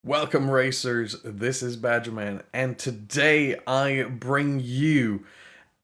Welcome racers, this is Badgerman, and today I bring you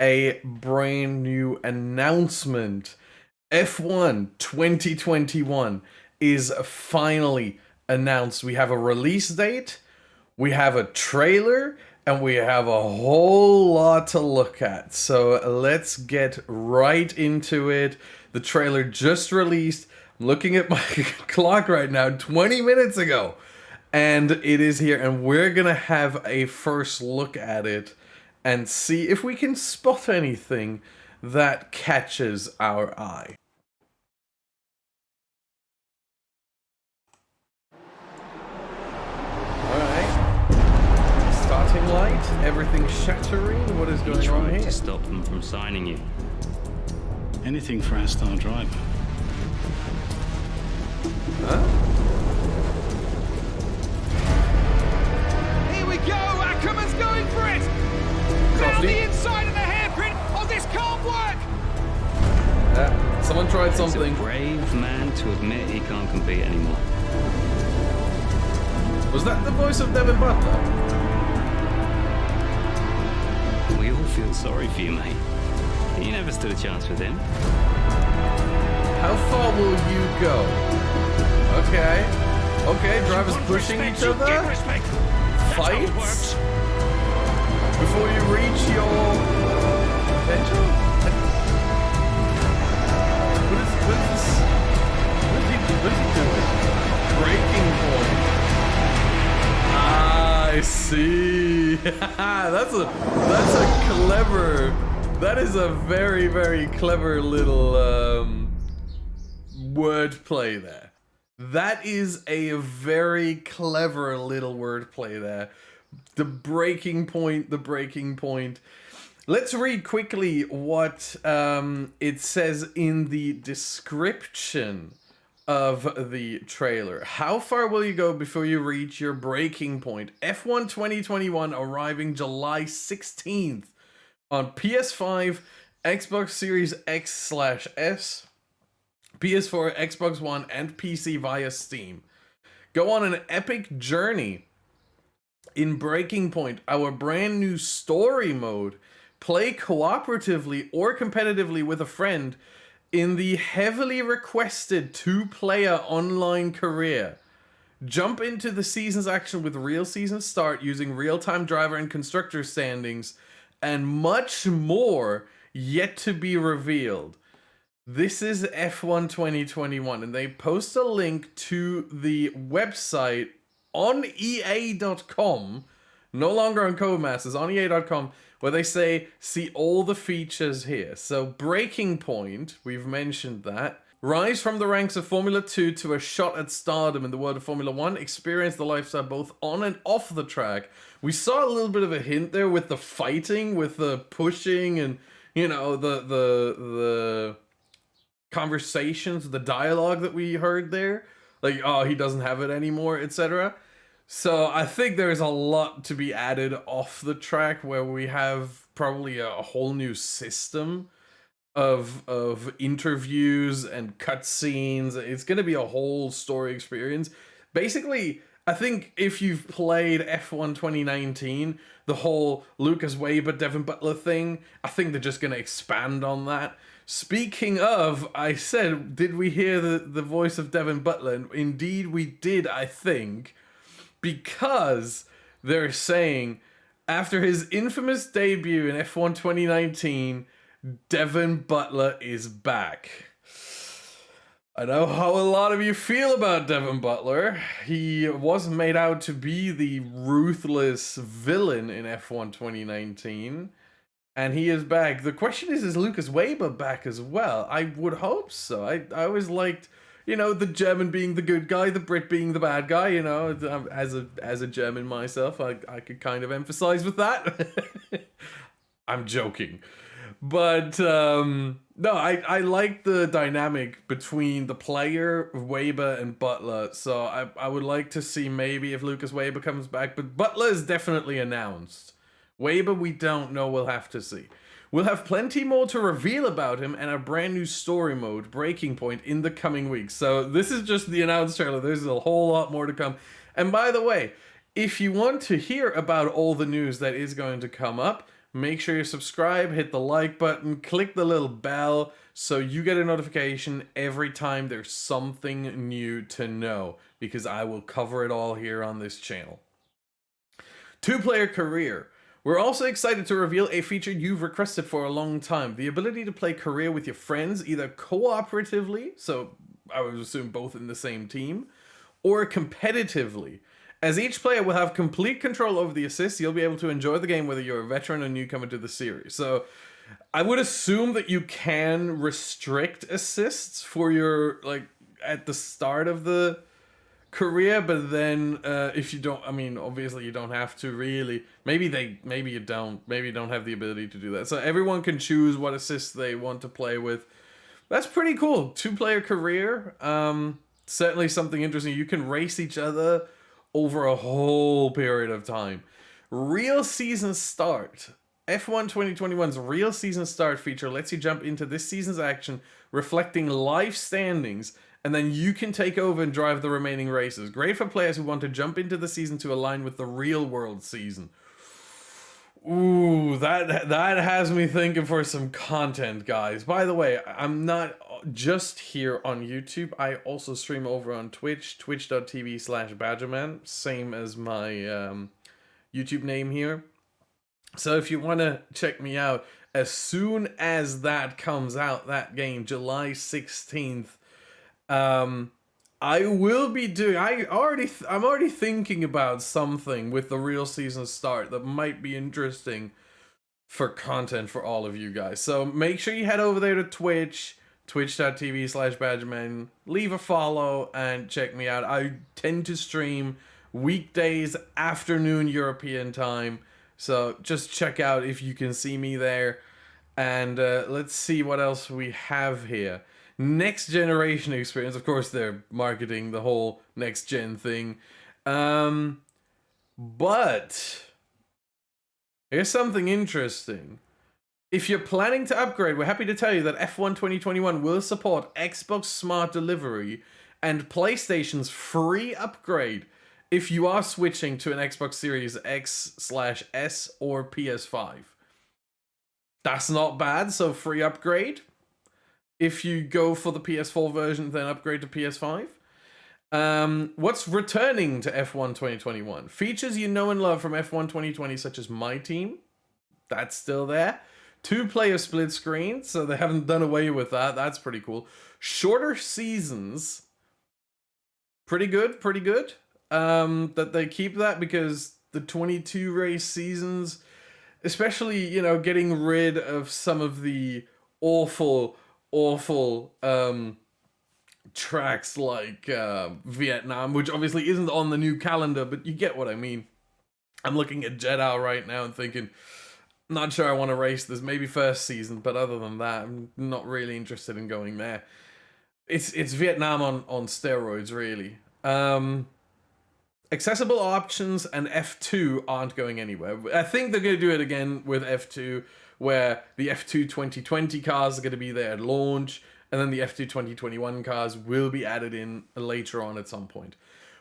a brand new announcement. F1 2021 is finally announced. We have a release date, we have a trailer, and we have a whole lot to look at. So let's get right into it. The trailer just released. I'm looking at my clock right now, 20 minutes ago. And it is here, and we're gonna have a first look at it and see if we can spot anything that catches our eye. Alright. Starting light, everything shattering. What is going on here? To stop them from signing you. Anything for our star driver. Huh? Go! Ackerman's going for it! Down the inside of the hairpin! Oh, this can't work! Someone tried something. He's a brave man to admit he can't compete anymore. Was that the voice of Devin Butler? We all feel sorry for you, mate. You never stood a chance with him. How far will you go? Okay. Okay, drivers pushing each other? Fights before you reach your potential? What is this? What is he doing? Breaking point. Ah, I see. that's a clever. That is a very, very clever little wordplay there. That is a very clever little wordplay there. The breaking point, the breaking point. Let's read quickly what it says in the description of the trailer. How far will you go before you reach your breaking point? F1 2021 arriving July 16th on PS5, Xbox Series X/S, PS4, Xbox One, and PC via Steam. Go on an epic journey in Breaking Point, our brand new story mode. Play cooperatively or competitively with a friend in the heavily requested two-player online career. Jump into the season's action with real season start using real-time driver and constructor standings, and much more yet to be revealed. This is F1 2021, and they post a link to the website on EA.com, no longer on Codemasters, on EA.com, where they say, see all the features here. So Breaking Point, we've mentioned that. Rise from the ranks of Formula 2 to a shot at stardom in the world of Formula 1. Experience the lifestyle both on and off the track. We saw a little bit of a hint there with the fighting, with the pushing, and, you know, the conversations, the dialogue that we heard there, like, oh, he doesn't have it anymore, etc. So I think there's a lot to be added off the track, where we have probably a whole new system of interviews and cutscenes. It's going to be a whole story experience. Basically, I think if you've played F1 2019, the whole Lucas Weber, Devin Butler thing, I think they're just going to expand on that. Speaking of, I said, did we hear the voice of Devin Butler? And indeed we did, I think, because they're saying, after his infamous debut in F1 2019, Devin Butler is back. I know how a lot of you feel about Devin Butler. He was made out to be the ruthless villain in F1 2019. And he is back. The question is Lucas Weber back as well? I would hope so. I always liked, you know, the German being the good guy, the Brit being the bad guy, you know. As a German myself, I could kind of emphasize with that. I'm joking. But, no, I like the dynamic between the player, Weber, and Butler. So I would like to see maybe if Lucas Weber comes back. But Butler is definitely announced. Weber, we don't know. We'll have to see. We'll have plenty more to reveal about him and a brand new story mode, Breaking Point, in the coming weeks. So this is just the announced trailer. There's a whole lot more to come. And by the way, if you want to hear about all the news that is going to come up, make sure you subscribe, hit the like button, click the little bell so you get a notification every time there's something new to know, because I will cover it all here on this channel. Two-player career. We're also excited to reveal a feature you've requested for a long time. The ability to play career with your friends, either cooperatively, so I would assume both in the same team, or competitively. As each player will have complete control over the assists, you'll be able to enjoy the game whether you're a veteran or newcomer to the series. So I would assume that you can restrict assists for your, like, at the start of the career, but then if you don't, I mean, obviously you don't have to really. Maybe you don't have the ability to do that. So everyone can choose what assists they want to play with. That's pretty cool. Two-player career. Certainly something interesting. You can race each other over a whole period of time. Real season start. F1 2021's real season start feature lets you jump into this season's action, reflecting live standings, and then you can take over and drive the remaining races. Great for players who want to jump into the season to align with the real world season. Ooh, that has me thinking for some content, guys. By the way, I'm not just here on YouTube. I also stream over on Twitch, twitch.tv/Badgerman, same as my YouTube name here. So if you want to check me out, as soon as that comes out, that game, July 16th, I will be doing. I'm already thinking about something with the real season start that might be interesting for content for all of you guys. So make sure you head over there to Twitch, twitch.tv/Badgerman, leave a follow and check me out. I tend to stream weekdays, afternoon European time. So just check out if you can see me there. And let's see what else we have here. Next generation experience. Of course, they're marketing the whole next gen thing. But here's something interesting. If you're planning to upgrade, we're happy to tell you that F1 2021 will support Xbox Smart Delivery and PlayStation's free upgrade if you are switching to an Xbox Series X/S or PS5. That's not bad, so free upgrade. If you go for the PS4 version, then upgrade to PS5. What's returning to F1 2021? Features you know and love from F1 2020, such as My Team. That's still there. Two-player split screen, so they haven't done away with that. That's pretty cool. Shorter seasons. Pretty good, pretty good. That they keep that, because the 22 race seasons, especially, you know, getting rid of some of the awful tracks like Vietnam, which obviously isn't on the new calendar, but you get what I mean. I'm looking at Jeddah right now and thinking, not sure I want to race this, maybe first season, but other than that, I'm not really interested in going there. It's Vietnam on steroids, really. Accessible options and F2 aren't going anywhere. I think they're going to do it again with F2, where the F2 2020 cars are going to be there at launch, and then the F2 2021 cars will be added in later on at some point.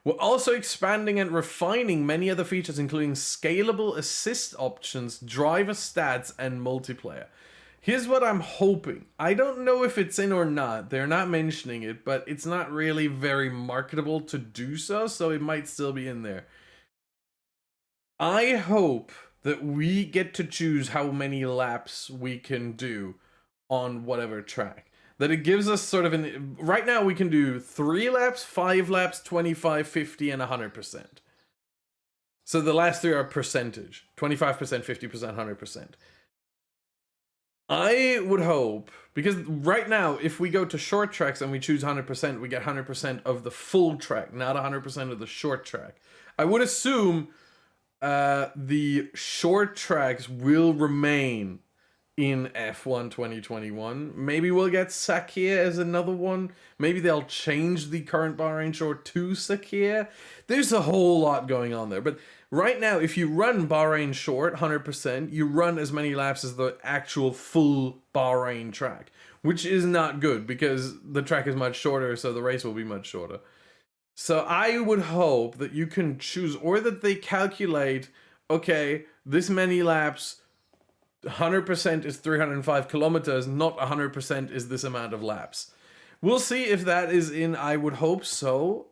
We're also expanding and refining many other features, including scalable assist options, driver stats, and multiplayer. Here's what I'm hoping. I don't know if it's in or not. They're not mentioning it, but it's not really very marketable to do so, so it might still be in there. I hope that we get to choose how many laps we can do on whatever track. That it gives us sort of an... Right now we can do 3 laps, 5 laps, 25, 50, and 100%. So the last 3 are percentage. 25%, 50%, 100%. I would hope, because right now, if we go to short tracks and we choose 100%, we get 100% of the full track, not 100% of the short track. I would assume the short tracks will remain in F1 2021. Maybe we'll get Sakhir as another one. Maybe they'll change the current Bahrain Short to Sakhir. There's a whole lot going on there. But Right now, if you run Bahrain short, 100%, you run as many laps as the actual full Bahrain track, which is not good because the track is much shorter, so the race will be much shorter. So I would hope that you can choose, or that they calculate, okay, this many laps, 100% is 305 kilometers, not 100% is this amount of laps. We'll see if that is in. I would hope so,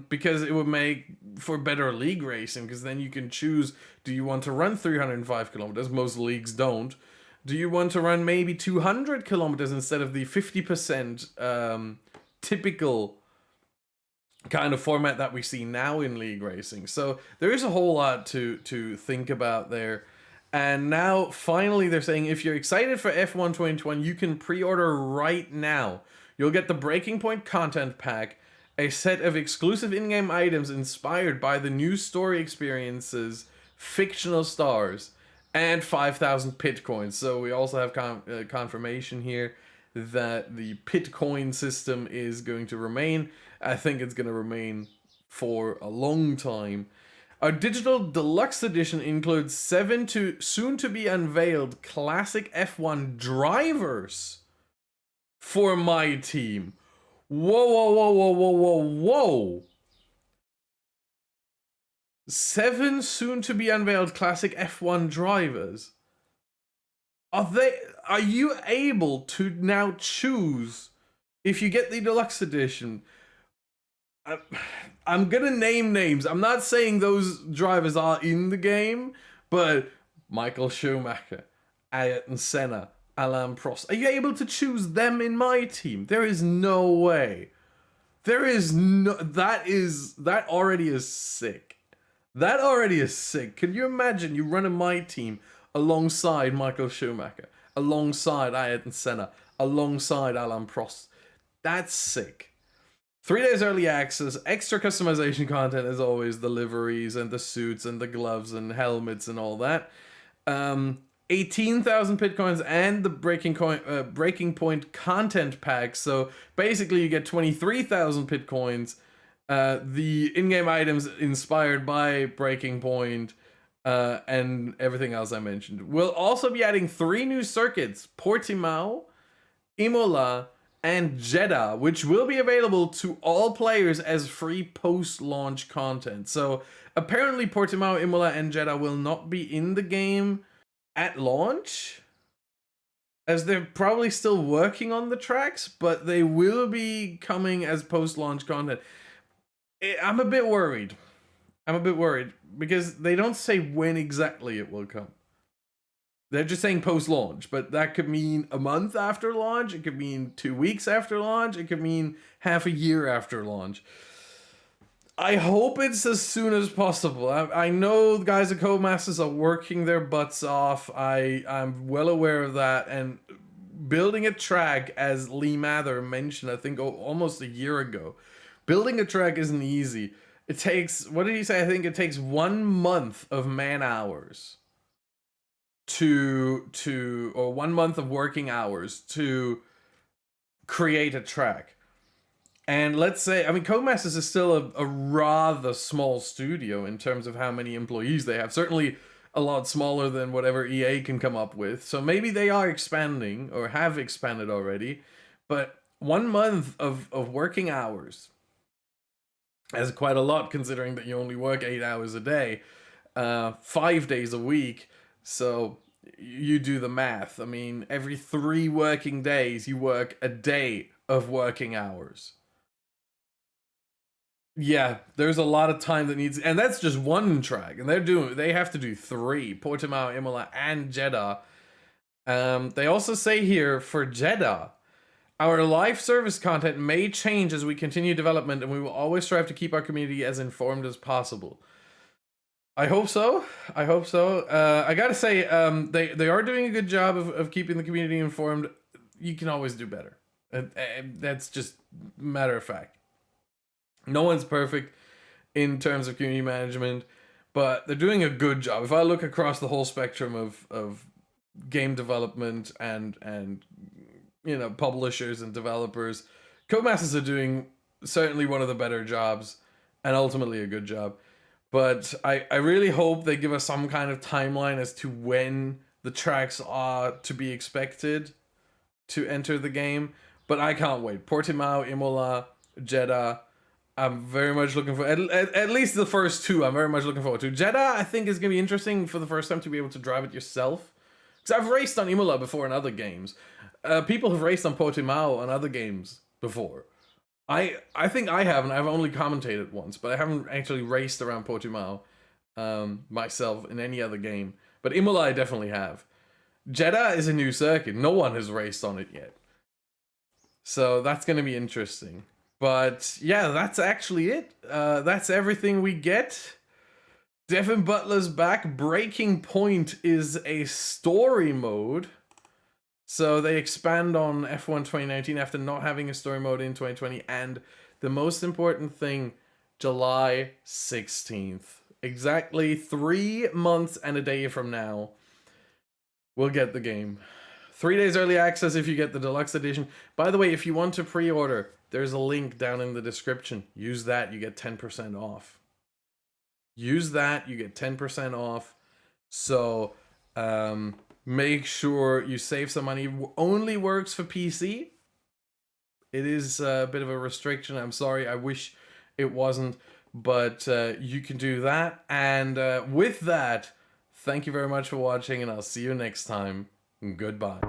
because it would make for better league racing, because then you can choose, do you want to run 305 kilometers? Most leagues don't. Do you want to run maybe 200 kilometers instead of the 50% typical kind of format that we see now in league racing? So there is a whole lot to think about there. And now, finally, they're saying if you're excited for F1 2021, you can pre-order right now. You'll get the Breaking Point content pack, a set of exclusive in-game items inspired by the new story experiences, fictional stars, and 5,000 pit coins. So we also have confirmation here that the pit coin system is going to remain. I think it's going to remain for a long time. Our digital deluxe edition includes 7 soon to be unveiled classic F1 drivers for my team. Whoa, whoa, whoa, whoa, whoa, whoa, whoa. 7 soon to be unveiled classic F1 drivers. Are you able to now choose, if you get the deluxe edition? I'm gonna name names. I'm not saying those drivers are in the game, but Michael Schumacher, Ayrton Senna, Alain Prost. Are you able to choose them in my team? There is no way. There is no. That already is sick. That already is sick. Can you imagine you run in my team alongside Michael Schumacher, alongside Ayrton Senna, alongside Alain Prost? That's sick. 3 days early access, extra customization content as always, the liveries and the suits and the gloves and helmets and all that. 18,000 pit coins and the Breaking Point content pack. So basically you get 23,000 pit coins. The in-game items inspired by Breaking Point, and everything else I mentioned. We'll also be adding 3 new circuits: Portimao, Imola, and Jeddah, which will be available to all players as free post-launch content. So apparently Portimao, Imola, and Jeddah will not be in the game at launch, as they're probably still working on the tracks, but they will be coming as post-launch content. I'm a bit worried. Because they don't say when exactly it will come. They're just saying post-launch, but that could mean a month after launch, it could mean 2 weeks after launch, it could mean half a year after launch. I hope it's as soon as possible. I know the guys at Codemasters are working their butts off. I'm well aware of that, and building a track, as Lee Mather mentioned, I think almost a year ago, building a track isn't easy. It takes, what did he say? I think it takes 1 month of man hours or 1 month of working hours to create a track. And let's say, I mean, Codemasters is still a rather small studio in terms of how many employees they have. Certainly a lot smaller than whatever EA can come up with. So maybe they are expanding or have expanded already. But 1 month of working hours is quite a lot, considering that you only work 8 hours a day, 5 days a week. So you do the math. I mean, every 3 working days, you work a day of working hours. Yeah, there's a lot of time that needs, and that's just one track, and they have to do 3: Portimao, Imola, and Jeddah. They also say here for Jeddah, our live service content may change as we continue development, and we will always strive to keep our community as informed as possible. I hope so. I gotta say, they are doing a good job of keeping the community informed. You can always do better. That's just matter of fact. No one's perfect in terms of community management, but they're doing a good job. If I look across the whole spectrum of game development and you know, publishers and developers, Codemasters are doing certainly one of the better jobs, and ultimately a good job. But I really hope they give us some kind of timeline as to when the tracks are to be expected to enter the game. But I can't wait. Portimao, Imola, Jeddah. I'm very much looking for at least the first two. I'm very much looking forward to. Jeddah, I think, is going to be interesting for the first time to be able to drive it yourself. Because I've raced on Imola before in other games. People have raced on Portimao on other games before. I think I haven't. I've only commentated once, but I haven't actually raced around Portimao myself in any other game. But Imola I definitely have. Jeddah is a new circuit. No one has raced on it yet. So that's going to be interesting. But yeah, that's actually it. That's everything we get. Devin Butler's back. Breaking Point is a story mode. So they expand on F1 2019 after not having a story mode in 2020. And the most important thing, July 16th. Exactly 3 months and a day from now, we'll get the game. 3 days early access if you get the deluxe edition. By the way, if you want to pre-order, there's a link down in the description. Use that, you get 10% off. Use that, you get 10% off. So, make sure you save some money. Only works for PC. It is a bit of a restriction. I'm sorry. I wish it wasn't. But you can do that. And with that, thank you very much for watching. And I'll see you next time. Goodbye.